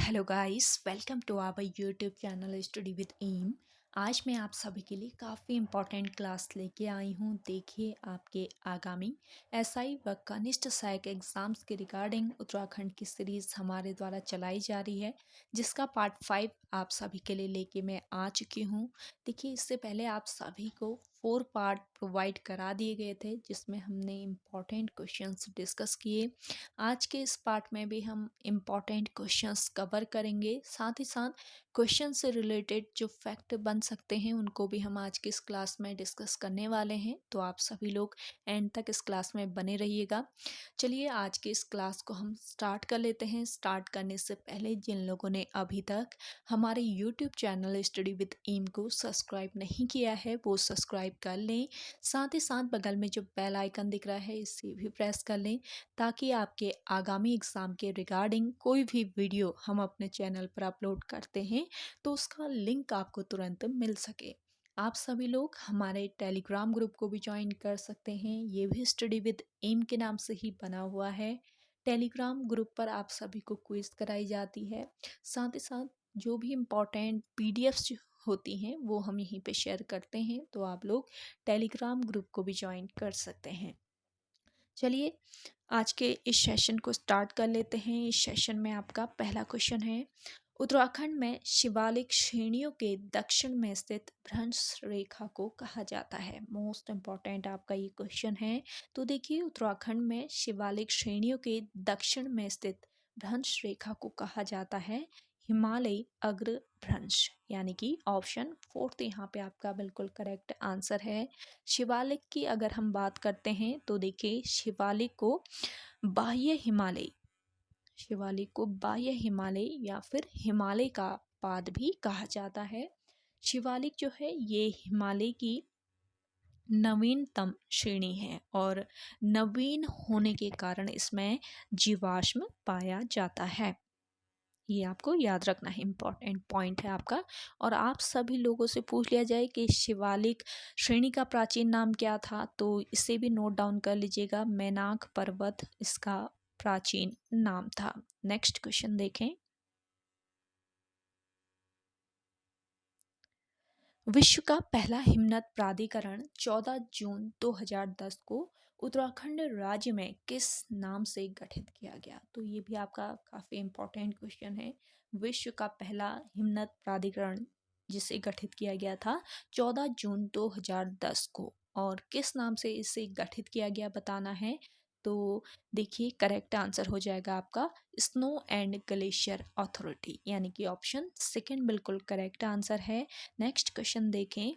Hello guys, welcome to our YouTube channel study with M. आज मैं आप सभी के लिए काफ़ी इम्पोर्टेंट क्लास लेके आई हूँ। देखिए, आपके आगामी एसआई व कनिष्ठ सहायक एग्ज़ाम्स के रिगार्डिंग उत्तराखंड की सीरीज़ हमारे द्वारा चलाई जा रही है, जिसका पार्ट 5 आप सभी के लिए लेके मैं आ चुकी हूँ। देखिए, इससे पहले आप सभी को 4 पार्ट प्रोवाइड करा दिए गए थे, जिसमें हमने इम्पॉर्टेंट क्वेश्चंस डिस्कस किए। आज के इस पार्ट में भी हम इम्पॉर्टेंट क्वेश्चंस कवर करेंगे, साथ ही साथ क्वेश्चन से रिलेटेड जो फैक्ट बन सकते हैं उनको भी हम आज की इस क्लास में डिस्कस करने वाले हैं। तो आप सभी लोग एंड तक इस क्लास में बने रहिएगा। चलिए, आज की इस क्लास को हम स्टार्ट कर लेते हैं। स्टार्ट करने से पहले जिन लोगों ने अभी तक हमारे YouTube channel study with M को सब्सक्राइब नहीं किया है, वो सब्सक्राइब कर लें। साथ ही साथ बगल में जो बेल आइकन दिख रहा है, इसे भी प्रेस कर लें, ताकि आपके आगामी एग्ज़ाम के रिगार्डिंग कोई भी वीडियो हम अपने चैनल पर अपलोड करते हैं तो उसका लिंक आपको तुरंत मिल सके। आप सभी लोग हमारे टेलीग्राम ग्रुप को भी ज्वाइन कर सकते हैं। ये भी स्टडी विद एम के नाम से ही बना हुआ है। टेलीग्राम ग्रुप पर आप सभी को क्विज कराई जाती है। साथ ही साथ जो भी इम्पोर्टेंट पीडीएफ्स होती हैं वो हम यहीं पे शेयर करते हैं, तो आप लोग टेलीग्राम ग्रुप को भी ज्वाइन कर सकते हैं। चलिए, आज के इस सेशन को स्टार्ट कर लेते हैं। इस सेशन में आपका पहला क्वेश्चन है, उत्तराखंड में शिवालिक श्रेणियों के दक्षिण में स्थित भ्रंश रेखा को कहा जाता है। मोस्ट इम्पॉर्टेंट आपका ये क्वेश्चन है। तो देखिए, उत्तराखंड में शिवालिक श्रेणियों के दक्षिण में स्थित भ्रंश रेखा को कहा जाता है हिमालय अग्र भ्रंश, यानी कि ऑप्शन 4 यहाँ पे आपका बिल्कुल करेक्ट आंसर है। शिवालिक की अगर हम बात करते हैं तो देखिए, शिवालिक को बाह्य हिमालय या फिर हिमालय का पाद भी कहा जाता है। शिवालिक जो है ये हिमालय की नवीनतम श्रेणी है और नवीन होने के कारण इसमें जीवाश्म पाया जाता है। ये आपको याद रखना है, इम्पॉर्टेंट पॉइंट है आपका। और आप सभी लोगों से पूछ लिया जाए कि शिवालिक श्रेणी का प्राचीन नाम क्या था, तो इसे भी नोट डाउन कर लीजिएगा। मैनाक पर्वत इसका प्राचीन नाम था। नेक्स्ट क्वेश्चन देखें, विश्व का पहला हिमनद प्राधिकरण 14 जून 2010 को उत्तराखंड राज्य में किस नाम से गठित किया गया? तो ये भी आपका काफ़ी इम्पोर्टेंट क्वेश्चन है। विश्व का पहला हिमनद प्राधिकरण जिसे गठित किया गया था 14 जून 2010 को, और किस नाम से इसे गठित किया गया बताना है। तो देखिए, करेक्ट आंसर हो जाएगा आपका स्नो एंड ग्लेशियर अथॉरिटी, यानी कि ऑप्शन सेकंड बिल्कुल करेक्ट आंसर है। नेक्स्ट क्वेश्चन देखें,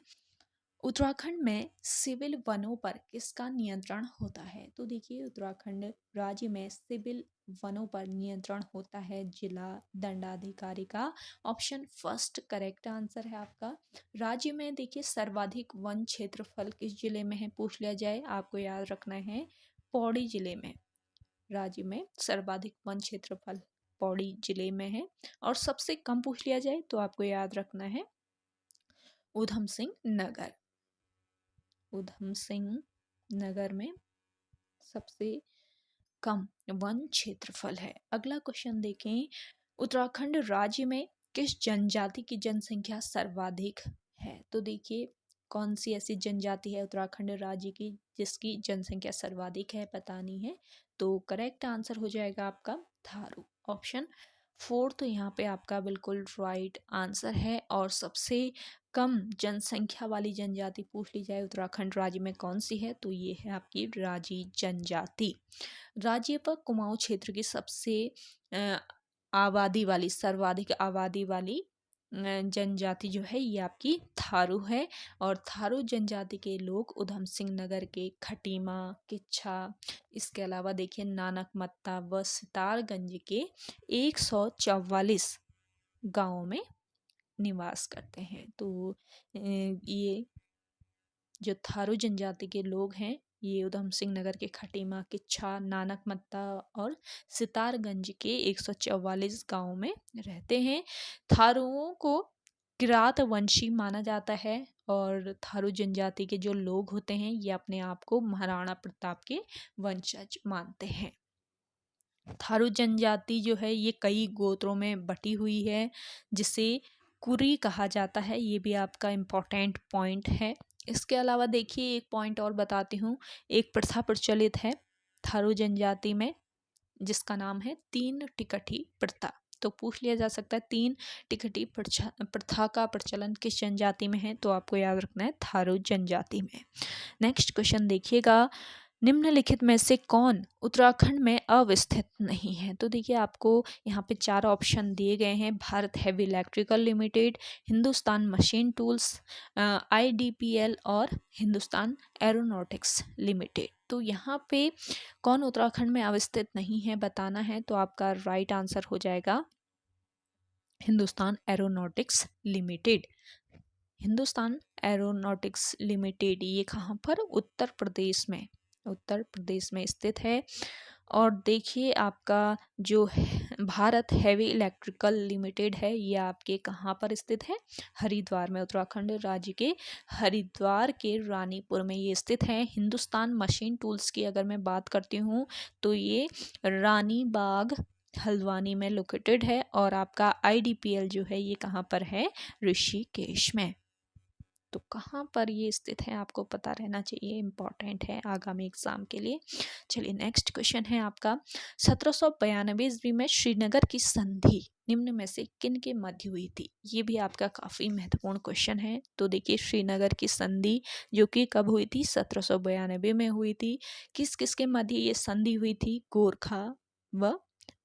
उत्तराखंड में सिविल वनों पर किसका नियंत्रण होता है? तो देखिए, उत्तराखंड राज्य में सिविल वनों पर नियंत्रण होता है जिला दंडाधिकारी का। ऑप्शन फर्स्ट करेक्ट आंसर है आपका। राज्य में देखिए, सर्वाधिक वन क्षेत्रफल किस जिले में है पूछ लिया जाए, आपको याद रखना है पौड़ी जिले में। राज्य में सर्वाधिक वन क्षेत्रफल पौड़ी जिले में है। और सबसे कम पूछ लिया जाए तो आपको याद रखना है ऊधम सिंह नगर। ऊधम सिंह नगर में सबसे कम वन क्षेत्रफल है। अगला क्वेश्चन देखें, उत्तराखंड राज्य में किस जनजाति की जनसंख्या सर्वाधिक है? तो देखिए, कौन सी ऐसी जनजाति है उत्तराखंड राज्य की जिसकी जनसंख्या सर्वाधिक है, बतानी है। तो करेक्ट आंसर हो जाएगा आपका थारू। ऑप्शन 4 तो यहाँ पे आपका बिल्कुल राइट आंसर है। और सबसे कम जनसंख्या वाली जनजाति पूछ ली जाए उत्तराखंड राज्य में कौन सी है, तो ये है आपकी राजी जनजाति। राज्य पर कुमाऊं क्षेत्र की सबसे सर्वाधिक आबादी वाली जनजाति जो है ये आपकी थारू है। और थारू जनजाति के लोग ऊधम सिंह नगर के खटीमा, किच्छा, इसके अलावा देखिए नानकमत्ता व सितारगंज के 144 गांवों में निवास करते हैं। तो ये जो थारू जनजाति के लोग हैं ये ऊधम सिंह नगर के खटीमा, किच्छा, नानकमत्ता और सितारगंज के 144 गांवों में रहते हैं। थारुओं को किरात वंशी माना जाता है और थारू जनजाति के जो लोग होते हैं ये अपने आप को महाराणा प्रताप के वंशज मानते हैं। थारू जनजाति जो है ये कई गोत्रों में बटी हुई है, जिसे कुरी कहा जाता है। ये भी आपका इम्पोर्टेंट पॉइंट है। इसके अलावा देखिए एक पॉइंट और बताती हूँ। एक प्रथा प्रचलित है थारू जनजाति में, जिसका नाम है तीन टिकठी प्रथा। तो पूछ लिया जा सकता है तीन टिकठी प्रथा का प्रचलन किस जनजाति में है, तो आपको याद रखना है थारू जनजाति में। नेक्स्ट क्वेश्चन देखिएगा, निम्नलिखित में से कौन उत्तराखंड में अवस्थित नहीं है। तो देखिए आपको यहाँ पे चार ऑप्शन दिए गए हैं, Bharat heavy electrical limited, Hindustan machine tools, IDPL और हिंदुस्तान एरोनॉटिक्स लिमिटेड। तो यहाँ पे कौन उत्तराखंड में अवस्थित नहीं है बताना है, तो आपका राइट आंसर हो जाएगा Hindustan aeronautics limited. Hindustan aeronautics limited ये कहाँ पर, उत्तर प्रदेश में स्थित है। और देखिए आपका जो भारत हैवी इलेक्ट्रिकल लिमिटेड है ये आपके कहाँ पर स्थित है, हरिद्वार में, उत्तराखंड राज्य के हरिद्वार के रानीपुर में ये स्थित है। हिंदुस्तान मशीन टूल्स की अगर मैं बात करती हूँ तो ये रानी बाग हल्द्वानी में लोकेटेड है। और आपका आईडीपीएल जो है ये कहाँ पर है, ऋषिकेश में। तो कहाँ पर ये स्थित है आपको पता रहना चाहिए, इंपॉर्टेंट है आगामी एग्जाम के लिए। चलिए नेक्स्ट क्वेश्चन है आपका, 1792 ईस्वी में श्रीनगर की संधि निम्न में से किन के मध्य हुई थी। ये भी आपका काफी महत्वपूर्ण क्वेश्चन है। तो देखिए श्रीनगर की संधि जो कि कब हुई थी, 1792 में हुई थी। किस किस के मध्य ये संधि हुई थी, गोरखा व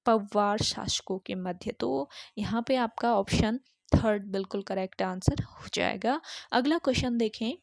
पवार शासकों के मध्य। तो यहाँ पे आपका ऑप्शन थर्ड बिल्कुल करेक्ट आंसर हो जाएगा। अगला क्वेश्चन देखें,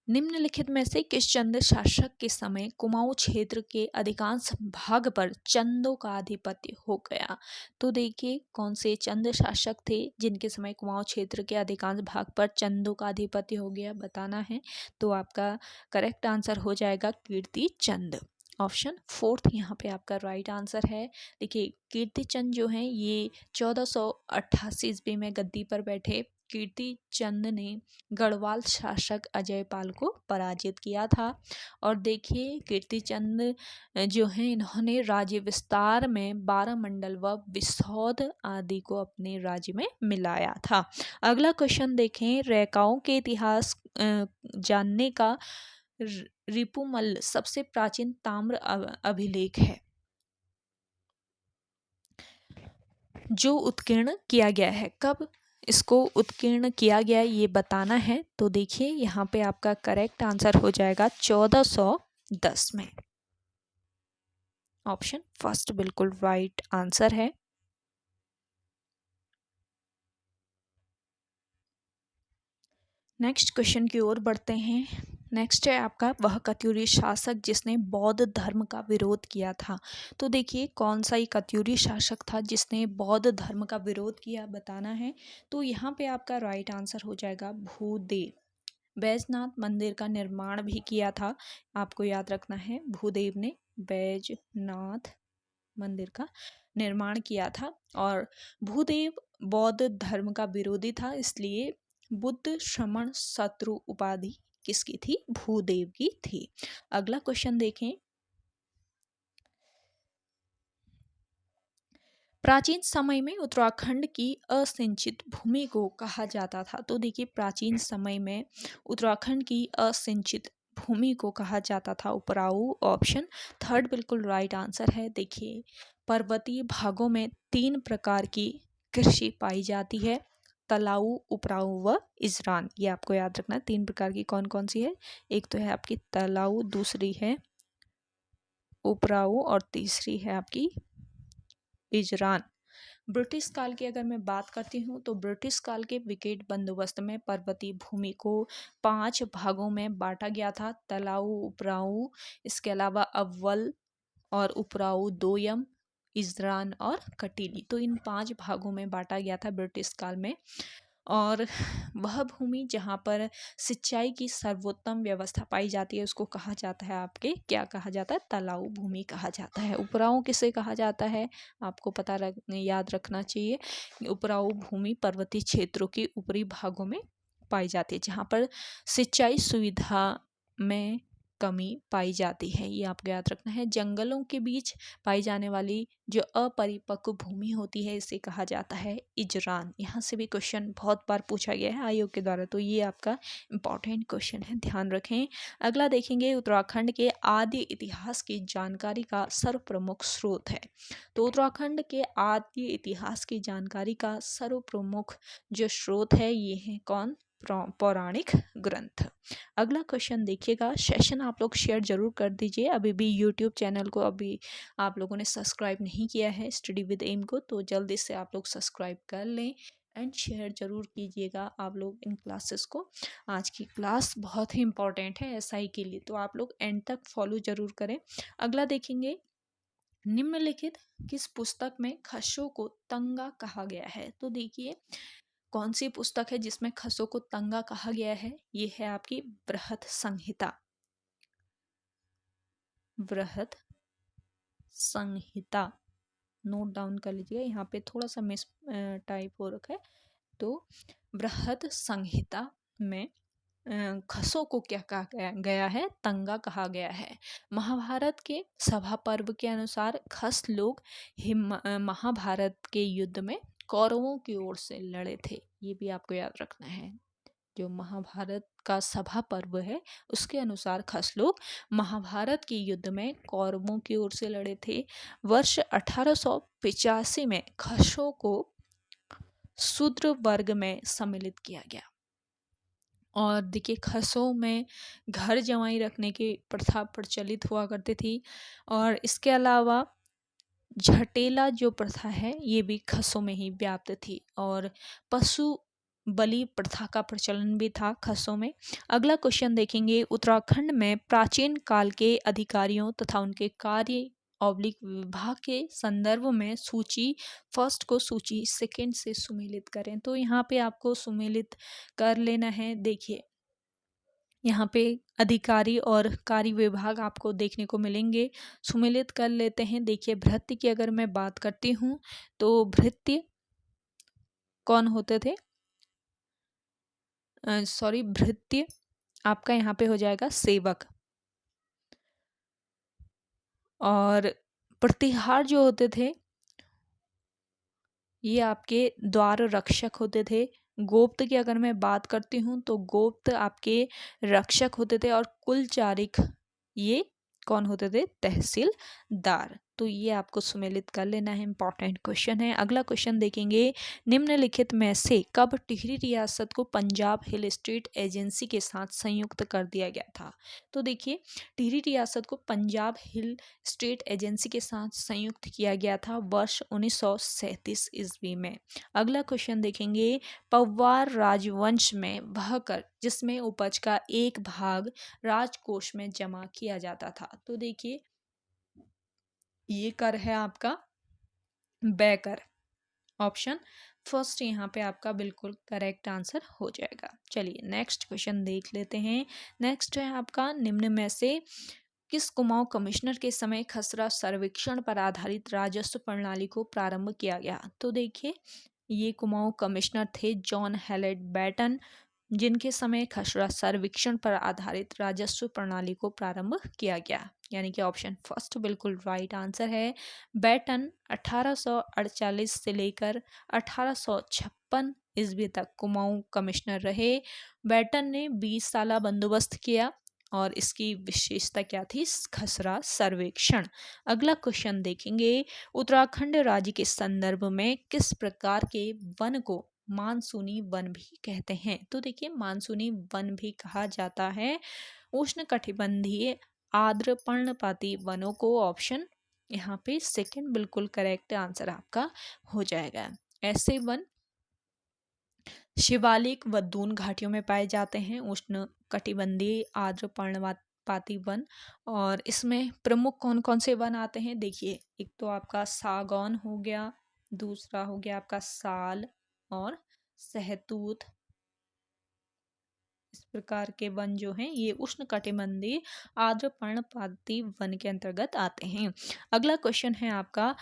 निम्नलिखित में से किस चंद शासक के समय कुमाऊं क्षेत्र के अधिकांश भाग पर चंदों का आधिपत्य हो गया। तो देखिए कौन से चंद शासक थे जिनके समय कुमाऊं क्षेत्र के अधिकांश भाग पर चंदों का आधिपत्य हो गया बताना है। तो आपका करेक्ट आंसर हो जाएगा कीर्ति चंद। ऑप्शन फोर्थ यहाँ पे आपका राइट आंसर है। देखिए कीर्ति चंद जो हैं ये 1488 ईस्वी में गद्दी पर बैठे। कीर्ति चंद ने गढ़वाल शासक अजय पाल को पराजित किया था। और देखिए कीर्ति चंद जो हैं इन्होंने राज्य विस्तार में 12 मंडल व विसौध आदि को अपने राज्य में मिलाया था। अगला क्वेश्चन देखें, रैकाओं के इतिहास जानने का रिपुमल सबसे प्राचीन ताम्र अभिलेख है जो उत्कीर्ण किया गया है। कब इसको उत्कीर्ण किया गया ये बताना है। तो देखिए यहाँ पे आपका करेक्ट आंसर हो जाएगा 1410 में। ऑप्शन फर्स्ट बिल्कुल राइट आंसर है। नेक्स्ट क्वेश्चन की ओर बढ़ते हैं। नेक्स्ट है आपका, वह कत्यूरी शासक जिसने बौद्ध धर्म का विरोध किया था। तो देखिए कौन सा ही कत्यूरी शासक था जिसने बौद्ध धर्म का विरोध किया बताना है। तो यहाँ पे आपका राइट आंसर हो जाएगा भूदेव। बैजनाथ मंदिर का निर्माण भी किया था, आपको याद रखना है, भूदेव ने बैजनाथ मंदिर का निर्माण किया था। और भूदेव बौद्ध धर्म का विरोधी था, इसलिए बुद्ध श्रमण शत्रु उपाधि किसकी थी, भूदेव की थी। अगला क्वेश्चन देखें, प्राचीन समय में उत्तराखंड की असिंचित भूमि को कहा जाता था। तो देखिए प्राचीन समय में उत्तराखंड की असिंचित भूमि को कहा जाता था उपराऊ। ऑप्शन थर्ड बिल्कुल राइट आंसर है। देखिए पर्वतीय भागों में 3 प्रकार की कृषि पाई जाती है, तलाऊ, उपराऊ व इजरान। ये आपको याद रखना है 3 प्रकार की कौन कौन सी है। एक तो है आपकी तलाऊ, दूसरी है उपराऊ और तीसरी है आपकी इजरान। ब्रिटिश काल की अगर मैं बात करती हूँ तो ब्रिटिश काल के विकेट बंदोबस्त में पर्वतीय भूमि को 5 भागों में बांटा गया था, तलाऊ, उपराऊ, इसके अलावा अव्वल और उपराऊ, दोयम, इजरान और कटीली। तो इन 5 भागों में बांटा गया था ब्रिटिश काल में। और वह भूमि जहाँ पर सिंचाई की सर्वोत्तम व्यवस्था पाई जाती है उसको कहा जाता है आपके, क्या कहा जाता है, तलाऊ भूमि कहा जाता है। उपराऊ किसे कहा जाता है, आपको याद रखना चाहिए। उपराऊ भूमि पर्वतीय क्षेत्रों के ऊपरी भागों में पाई जाती है जहाँ पर सिंचाई सुविधा में कमी पाई जाती है, ये आपको याद रखना है। जंगलों के बीच पाई जाने वाली जो अपरिपक्व भूमि होती है इसे कहा जाता है इजरान। यहाँ से भी क्वेश्चन बहुत बार पूछा गया है आयोग के द्वारा, तो ये आपका इम्पॉर्टेंट क्वेश्चन है, ध्यान रखें। अगला देखेंगे, उत्तराखंड के आदि इतिहास की जानकारी का सर्वप्रमुख स्रोत है। तो उत्तराखंड के आदि इतिहास की जानकारी का सर्वप्रमुख जो स्रोत है ये है कौन? पौराणिक ग्रंथ। अगला क्वेश्चन देखिएगा, सेशन आप लोग शेयर जरूर कर दीजिए। अभी भी यूट्यूब चैनल को अभी आप लोगों ने सब्सक्राइब नहीं किया है स्टडी विद एम को, तो जल्दी से आप लोग सब्सक्राइब कर लें एंड शेयर जरूर कीजिएगा आप लोग इन क्लासेस को। आज की क्लास बहुत ही इंपॉर्टेंट है एसआई के लिए, तो आप लोग एंड तक फॉलो जरूर करें। अगला देखेंगे, निम्नलिखित किस पुस्तक में खसों को तंगा कहा गया है? तो देखिए कौन सी पुस्तक है जिसमें खसों को तंगा कहा गया है? ये है आपकी बृहत संहिता। बृहत संहिता नोट डाउन कर लीजिएगा, यहाँ पे थोड़ा सा मिस टाइप हो रखा है। तो बृहत संहिता में खसों को क्या कहा गया है? तंगा कहा गया है। महाभारत के सभा पर्व के अनुसार खस लोग महाभारत के युद्ध में कौरवों की ओर से लड़े थे, ये भी आपको याद रखना है। जो महाभारत का सभा पर्व है उसके अनुसार खस लोग महाभारत के युद्ध में कौरवों की ओर से लड़े थे। वर्ष 1885 में खसों को शूद्र वर्ग में सम्मिलित किया गया। और देखिए खसों में घर जमाई रखने की प्रथा प्रचलित हुआ करती थी, और इसके अलावा झटेला जो प्रथा है ये भी खसों में ही व्याप्त थी, और पशु बलि प्रथा का प्रचलन भी था खसों में। अगला क्वेश्चन देखेंगे, उत्तराखंड में प्राचीन काल के अधिकारियों तथा उनके कार्य ऑब्लिक विभाग के संदर्भ में सूची फर्स्ट को सूची सेकंड से सुमेलित करें। तो यहाँ पे आपको सुमेलित कर लेना है। देखिए यहाँ पे अधिकारी और कार्य विभाग आपको देखने को मिलेंगे, सुमेलित कर लेते हैं। देखिए भृत्य की अगर मैं बात करती हूँ तो भृत्य कौन होते थे? सॉरी, भृत्य आपका यहाँ पे हो जाएगा सेवक, और प्रतिहार जो होते थे ये आपके द्वार रक्षक होते थे। गोप्त की अगर मैं बात करती हूँ तो गोप्त आपके रक्षक होते थे, और कुलचारिक ये कौन होते थे? तहसीलदार। तो ये आपको सुमेलित कर लेना है, इंपॉर्टेंट क्वेश्चन है। अगला क्वेश्चन देखेंगे, निम्नलिखित में से कब टिहरी रियासत को पंजाब हिल स्टेट एजेंसी के साथ संयुक्त कर दिया गया था? तो देखिए टिहरी रियासत को पंजाब हिल स्टेट एजेंसी के साथ संयुक्त किया गया था वर्ष 1937 ईस्वी में। अगला क्वेश्चन देखेंगे, पवार राजवंश में वह कर जिसमें उपज का एक भाग राजकोष में जमा किया जाता था। तो देखिए ये कर है आपका व्यय कर। ऑप्शन फर्स्ट यहाँ पे आपका बिल्कुल करेक्ट आंसर हो जाएगा। चलिए नेक्स्ट क्वेश्चन देख लेते हैं। नेक्स्ट है आपका, निम्न में से किस कुमाऊं कमिश्नर के समय खसरा सर्वेक्षण पर आधारित राजस्व प्रणाली को प्रारंभ किया गया? तो देखिए ये कुमाऊं कमिश्नर थे जॉन हेलेट बैटन, जिनके समय खसरा सर्वेक्षण पर आधारित राजस्व प्रणाली को प्रारंभ किया गया, यानी कि ऑप्शन फर्स्ट बिल्कुल राइट आंसर है। बैटन 1848 से लेकर 1856 ईस्वी तक कुमाऊं कमिश्नर रहे। बैटन ने 20 साला बंदोबस्त किया, और इसकी विशेषता क्या थी? खसरा सर्वेक्षण। अगला क्वेश्चन देखेंगे, उत्तराखंड राज्य के संदर्भ में किस प्रकार के वन को मानसूनी वन भी कहते हैं? तो देखिए मानसूनी वन भी कहा जाता है उष्णकटिबंधीय आर्द्र पर्णपाती वनों को। ऑप्शन यहाँ पे सेकंड बिल्कुल करेक्ट आंसर आपका हो जाएगा। ऐसे वन शिवालिक व दून घाटियों में पाए जाते हैं, उष्ण कटिबंधीय आर्द्र पर्णपाती वन। और इसमें प्रमुख कौन कौन से वन आते हैं? देखिए एक तो आपका सागौन हो गया, दूसरा हो गया आपका साल और सहतूत। इस प्रकार के वन जो हैं ये उष्ण कटिबंधीय आर्द्र पर्णपाती वन के अंतर्गत आते हैं। अगला क्वेश्चन है आपका,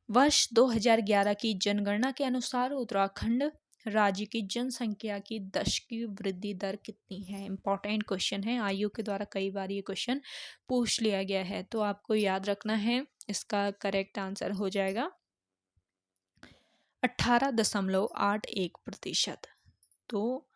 वर्ष 2011 की जनगणना के अनुसार उत्तराखंड राज्य की जनसंख्या की दशकीय वृद्धि दर कितनी है? इंपॉर्टेंट क्वेश्चन है, आयोग के द्वारा कई बार ये क्वेश्चन पूछ लिया गया है, तो आपको याद रखना है। इसका करेक्ट आंसर हो जाएगा 18.81%। तो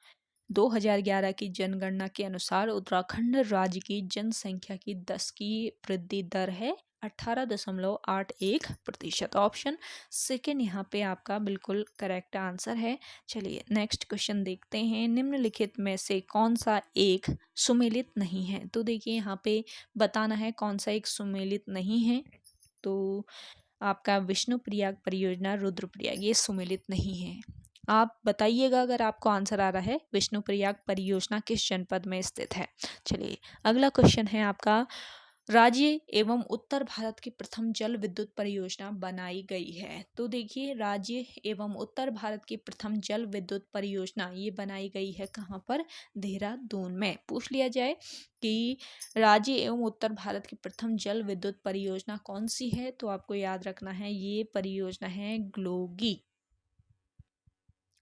2011 की जनगणना के अनुसार उत्तराखंड राज्य की जनसंख्या की 10 की वृद्धि दर है 18.81%। ऑप्शन सेकेंड यहाँ पे आपका बिल्कुल करेक्ट आंसर है। चलिए नेक्स्ट क्वेश्चन देखते हैं। निम्नलिखित में से कौन सा एक सुमेलित नहीं है? तो देखिए यहाँ पे बताना है कौन सा एक सुमेलित नहीं है। तो आपका विष्णु प्रयाग परियोजना, रुद्रप्रयाग, ये सुमेलित नहीं है। आप बताइएगा अगर आपको आंसर आ रहा है। विष्णु प्रयाग परियोजना किस जनपद में स्थित है? चलिए अगला क्वेश्चन है आपका, राज्य एवं उत्तर भारत की प्रथम जल विद्युत परियोजना बनाई गई है? तो देखिए राज्य एवं उत्तर भारत की प्रथम जल विद्युत परियोजना ये बनाई गई है कहाँ पर? देहरादून में। पूछ लिया जाए कि राज्य एवं उत्तर भारत की प्रथम जल विद्युत परियोजना कौन सी है, तो आपको याद रखना है ये परियोजना है ग्लोगी।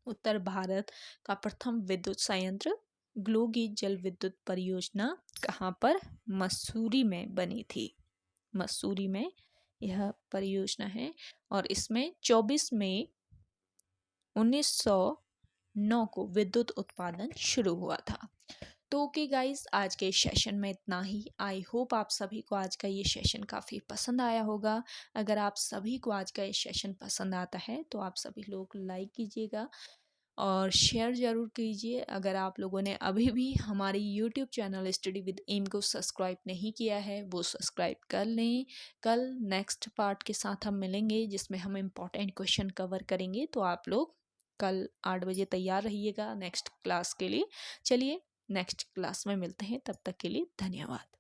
उत्तर भारत का प्रथम विद्युत संयंत्र ग्लोगी जल विद्युत परियोजना कहाँ पर? मसूरी में बनी थी। मसूरी में यह परियोजना है और इसमें 24 मई 1909 को विद्युत उत्पादन शुरू हुआ था। तो ओके गाइस, आज के सेशन में इतना ही। आई होप आप सभी को आज का ये सेशन काफ़ी पसंद आया होगा। अगर आप सभी को आज का ये सेशन पसंद आता है तो आप सभी लोग लाइक कीजिएगा और शेयर ज़रूर कीजिए। अगर आप लोगों ने अभी भी हमारी YouTube channel study with M को सब्सक्राइब नहीं किया है वो सब्सक्राइब कर लें। कल नेक्स्ट पार्ट के साथ हम मिलेंगे जिसमें हम इम्पोर्टेंट क्वेश्चन कवर करेंगे। तो आप लोग कल 8 बजे तैयार रहिएगा नेक्स्ट क्लास के लिए। चलिए नेक्स्ट क्लास में मिलते हैं, तब तक के लिए धन्यवाद।